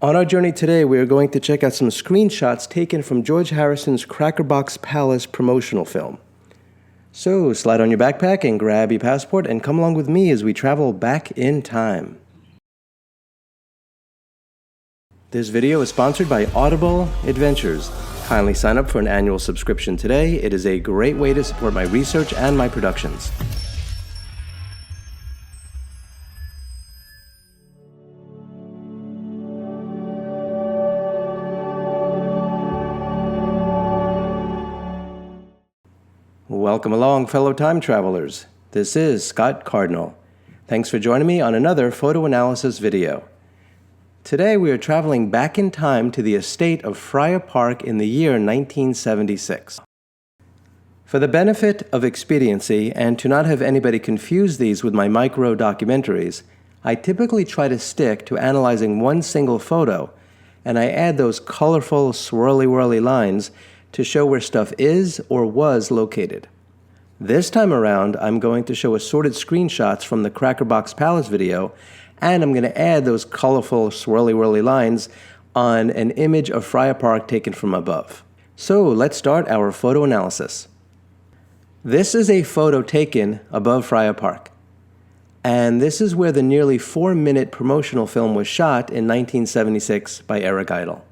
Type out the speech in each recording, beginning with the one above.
On our journey today, we are going to check out some screenshots taken from George Harrison's Crackerbox Palace promotional film. So, slide on your backpack and grab your passport and come along with me as we travel back in time. This video is sponsored by Audible Adventures. Kindly sign up for an annual subscription today. It is a great way to support my research and my productions. Welcome along, fellow time travelers. This is Scott Cardinal. Thanks for joining me on another photo analysis video. Today we are traveling back in time to the estate of Friar Park in the year 1976. For the benefit of expediency and to not have anybody confuse these with my micro documentaries, I typically try to stick to analyzing one single photo, and I add those colorful swirly-whirly lines to show where stuff is or was located. This time around, I'm going to show assorted screenshots from the Crackerbox Palace video, and I'm going to add those colorful swirly-whirly lines on an image of Friar Park taken from above. So let's start our photo analysis. This is a photo taken above Friar Park, and this is where the nearly 4-minute promotional film was shot in 1976 by Eric Idle.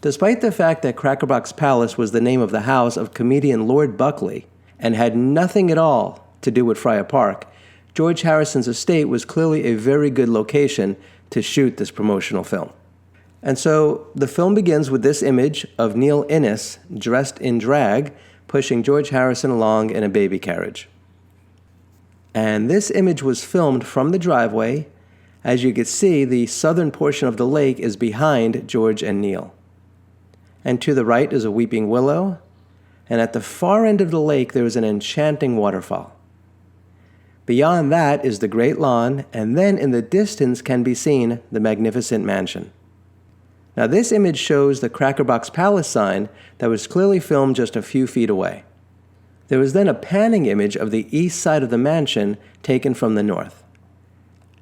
Despite the fact that Crackerbox Palace was the name of the house of comedian Lord Buckley and had nothing at all to do with Friar Park, George Harrison's estate was clearly a very good location to shoot this promotional film. And so the film begins with this image of Neil Innes dressed in drag pushing George Harrison along in a baby carriage. And this image was filmed from the driveway. As you can see, the southern portion of the lake is behind George and Neil. And to the right is a weeping willow, and at the far end of the lake there is an enchanting waterfall. Beyond that is the great lawn, and then in the distance can be seen the magnificent mansion. Now this image shows the Crackerbox Palace sign that was clearly filmed just a few feet away. There was then a panning image of the east side of the mansion taken from the north.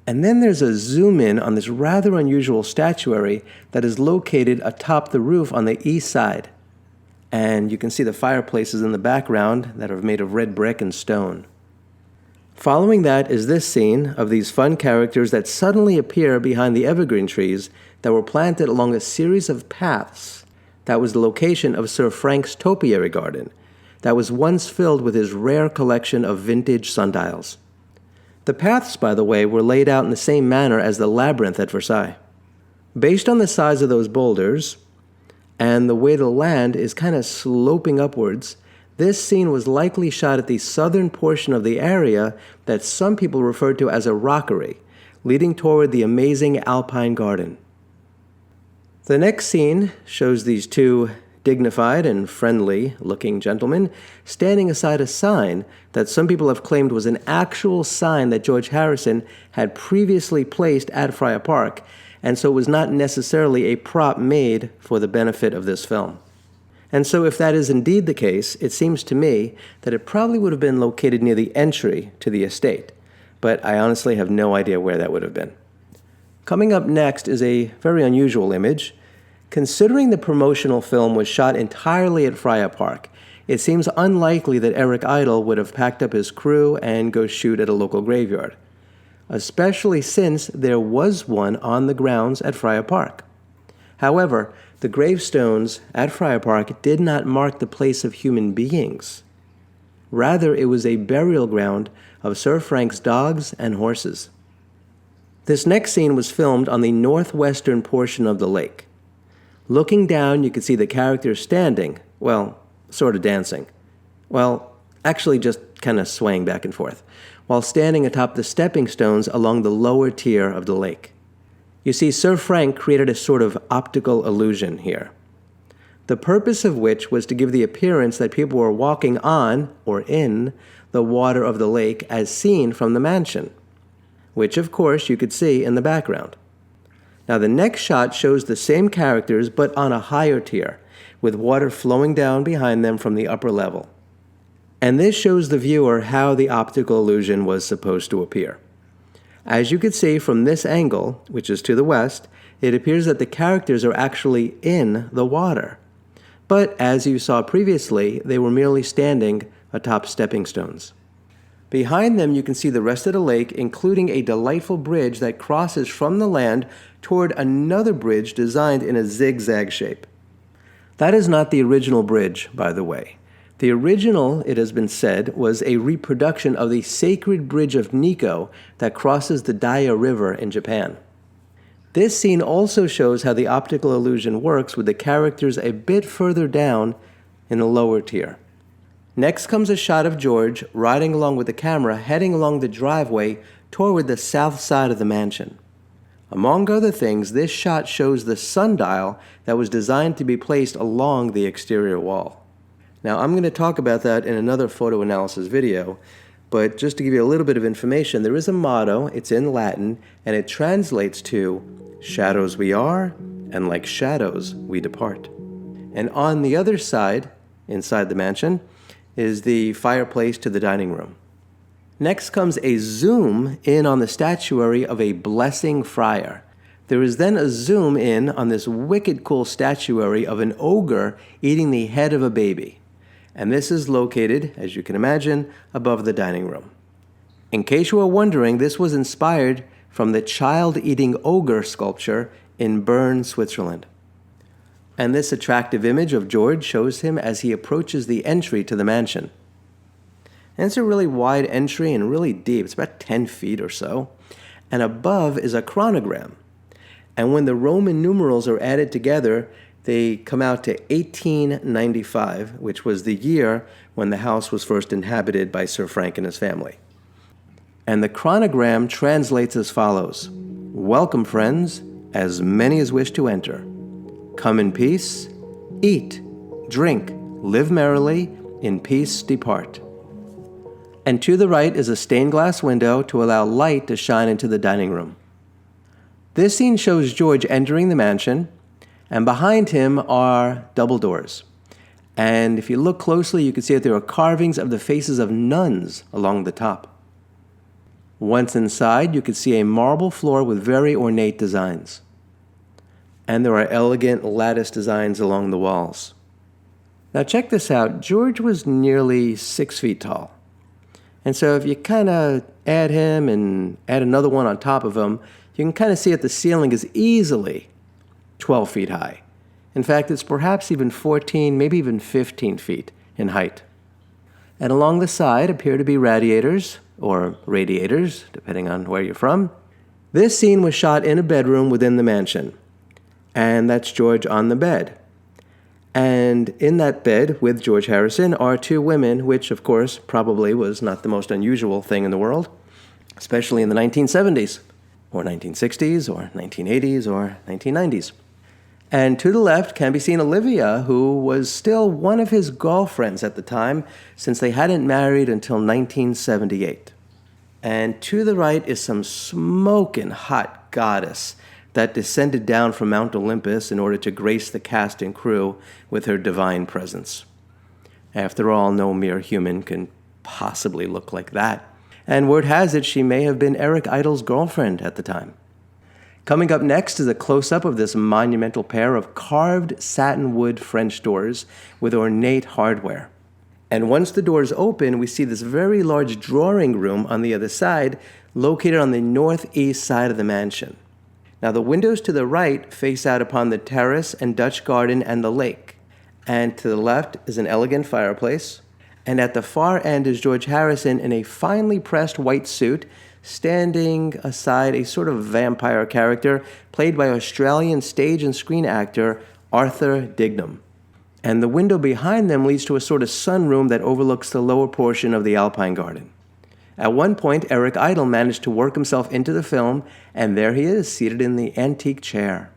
And then there's a zoom in on this rather unusual statuary that is located atop the roof on the east side. And you can see the fireplaces in the background that are made of red brick and stone. Following that is this scene of these fun characters that suddenly appear behind the evergreen trees that were planted along a series of paths. That was the location of Sir Frank's topiary garden that was once filled with his rare collection of vintage sundials. The paths, by the way, were laid out in the same manner as the labyrinth at Versailles. Based on the size of those boulders and the way the land is kind of sloping upwards, this scene was likely shot at the southern portion of the area that some people refer to as a rockery, leading toward the amazing alpine garden. The next scene shows these two dignified and friendly-looking gentlemen standing aside a sign that some people have claimed was an actual sign that George Harrison had previously placed at Friar Park, and so was not necessarily a prop made for the benefit of this film. And so if that is indeed the case, it seems to me that it probably would have been located near the entry to the estate, but I honestly have no idea where that would have been. Coming up next is a very unusual image. Considering the promotional film was shot entirely at Friar Park, it seems unlikely that Eric Idle would have packed up his crew and go shoot at a local graveyard, especially since there was one on the grounds at Friar Park. However, the gravestones at Friar Park did not mark the place of human beings. Rather, it was a burial ground of Sir Frank's dogs and horses. This next scene was filmed on the northwestern portion of the lake. Looking down, you can see the characters standing, well, sort of dancing. Well, actually just kind of swaying back and forth, while standing atop the stepping stones along the lower tier of the lake. You see, Sir Frank created a sort of optical illusion here, the purpose of which was to give the appearance that people were walking on, or in, the water of the lake as seen from the mansion, which of course you could see in the background. Now the next shot shows the same characters but on a higher tier, with water flowing down behind them from the upper level. And this shows the viewer how the optical illusion was supposed to appear. As you can see from this angle, which is to the west, it appears that the characters are actually in the water. But as you saw previously, they were merely standing atop stepping stones. Behind them, you can see the rest of the lake, including a delightful bridge that crosses from the land toward another bridge designed in a zigzag shape. That is not the original bridge, by the way. The original, it has been said, was a reproduction of the sacred bridge of Nikko that crosses the Daya River in Japan. This scene also shows how the optical illusion works with the characters a bit further down in the lower tier. Next comes a shot of George riding along with the camera, heading along the driveway toward the south side of the mansion. Among other things, this shot shows the sundial that was designed to be placed along the exterior wall. Now, I'm going to talk about that in another photo analysis video, but just to give you a little bit of information, there is a motto, it's in Latin, and it translates to, "Shadows we are, and like shadows we depart." And on the other side, inside the mansion, is the fireplace to the dining room. Next comes a zoom in on the statuary of a blessing friar. There is then a zoom in on this wicked cool statuary of an ogre eating the head of a baby. And this is located, as you can imagine, above the dining room. In case you are wondering, this was inspired from the child-eating ogre sculpture in Bern, Switzerland. And this attractive image of George shows him as he approaches the entry to the mansion. And it's a really wide entry and really deep. It's about 10 feet or so. And above is a chronogram. And when the Roman numerals are added together, they come out to 1895, which was the year when the house was first inhabited by Sir Frank and his family. And the chronogram translates as follows: "Welcome, friends, as many as wish to enter. Come in peace, eat, drink, live merrily, in peace depart." And to the right is a stained glass window to allow light to shine into the dining room. This scene shows George entering the mansion, and behind him are double doors. And if you look closely, you can see that there are carvings of the faces of nuns along the top. Once inside, you can see a marble floor with very ornate designs. And there are elegant lattice designs along the walls. Now check this out. George was nearly 6 feet tall. And so if you kind of add him and add another one on top of him, you can kind of see that the ceiling is easily 12 feet high. In fact, it's perhaps even 14, maybe even 15 feet in height. And along the side appear to be radiators, or radiators, depending on where you're from. This scene was shot in a bedroom within the mansion. And that's George on the bed. And in that bed with George Harrison are two women, which of course probably was not the most unusual thing in the world, especially in the 1970s, or 1960s, or 1980s, or 1990s. And to the left can be seen Olivia, who was still one of his girlfriends at the time, since they hadn't married until 1978. And to the right is some smoking hot goddess that descended down from Mount Olympus in order to grace the cast and crew with her divine presence. After all, no mere human can possibly look like that. And word has it she may have been Eric Idle's girlfriend at the time. Coming up next is a close-up of this monumental pair of carved satinwood French doors with ornate hardware. And once the doors open, we see this very large drawing room on the other side, located on the northeast side of the mansion. Now, the windows to the right face out upon the terrace and Dutch garden and the lake. And to the left is an elegant fireplace. And at the far end is George Harrison in a finely pressed white suit, standing aside a sort of vampire character played by Australian stage and screen actor Arthur Dignam. And the window behind them leads to a sort of sunroom that overlooks the lower portion of the Alpine Garden. At one point, Eric Idle managed to work himself into the film, and there he is, seated in the antique chair.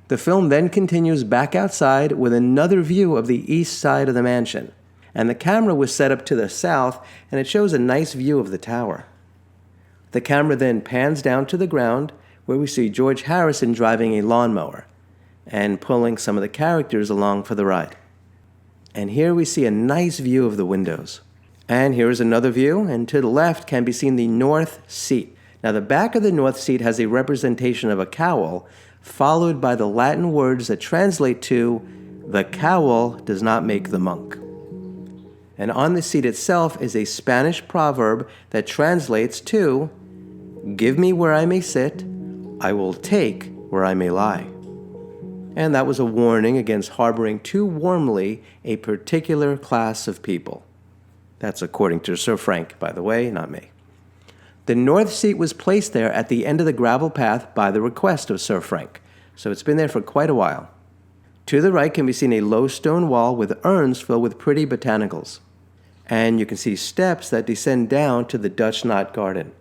The film then continues back outside with another view of the east side of the mansion. And the camera was set up to the south, and it shows a nice view of the tower. The camera then pans down to the ground, where we see George Harrison driving a lawnmower and pulling some of the characters along for the ride. And here we see a nice view of the windows. And here is another view, and to the left can be seen the north seat. Now, the back of the north seat has a representation of a cowl, followed by the Latin words that translate to, "The cowl does not make the monk." And on the seat itself is a Spanish proverb that translates to, "Give me where I may sit, I will take where I may lie." And that was a warning against harboring too warmly a particular class of people. That's according to Sir Frank, by the way, not me. The north seat was placed there at the end of the gravel path by the request of Sir Frank, so it's been there for quite a while. To the right can be seen a low stone wall with urns filled with pretty botanicals. And you can see steps that descend down to the Dutch knot garden.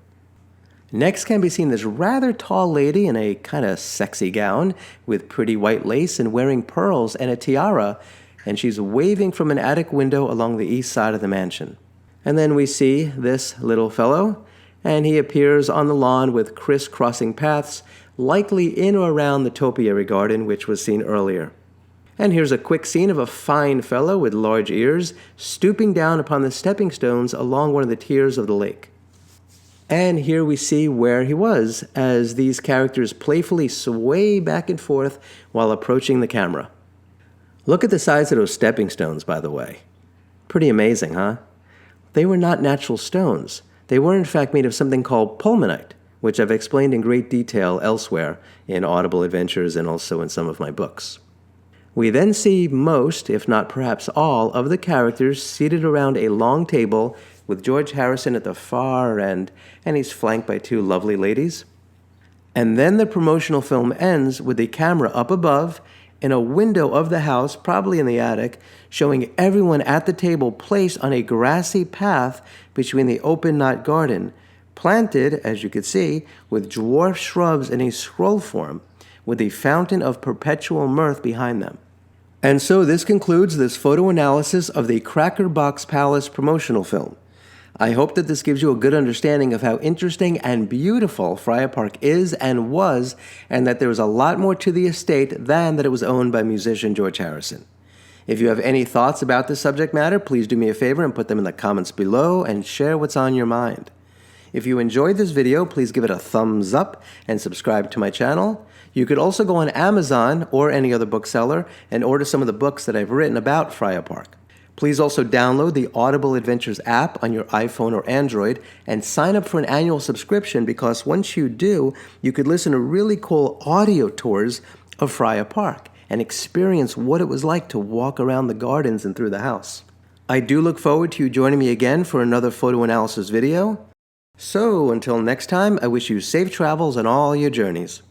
Next can be seen this rather tall lady in a kind of sexy gown with pretty white lace and wearing pearls and a tiara, and she's waving from an attic window along the east side of the mansion. And then we see this little fellow, and he appears on the lawn with crisscrossing paths, likely in or around the topiary garden, which was seen earlier. And here's a quick scene of a fine fellow with large ears stooping down upon the stepping stones along one of the tiers of the lake. And here we see where he was, as these characters playfully sway back and forth while approaching the camera. Look at the size of those stepping stones, by the way. Pretty amazing, huh? They were not natural stones. They were in fact made of something called pulmonite, which I've explained in great detail elsewhere in Audible Adventures and also in some of my books. We then see most, if not perhaps all, of the characters seated around a long table with George Harrison at the far end, and he's flanked by two lovely ladies. And then the promotional film ends with the camera up above in a window of the house, probably in the attic, showing everyone at the table placed on a grassy path between the open knot garden, planted, as you could see, with dwarf shrubs in a scroll form, with a fountain of perpetual mirth behind them. And so this concludes this photo analysis of the Crackerbox Palace promotional film. I hope that this gives you a good understanding of how interesting and beautiful Friar Park is and was, and that there was a lot more to the estate than that it was owned by musician George Harrison. If you have any thoughts about this subject matter, please do me a favor and put them in the comments below and share what's on your mind. If you enjoyed this video, please give it a thumbs up and subscribe to my channel. You could also go on Amazon or any other bookseller and order some of the books that I've written about Friar Park. Please also download the Audible Adventures app on your iPhone or Android and sign up for an annual subscription, because once you do, you could listen to really cool audio tours of Friar Park and experience what it was like to walk around the gardens and through the house. I do look forward to you joining me again for another photo analysis video. So until next time, I wish you safe travels on all your journeys.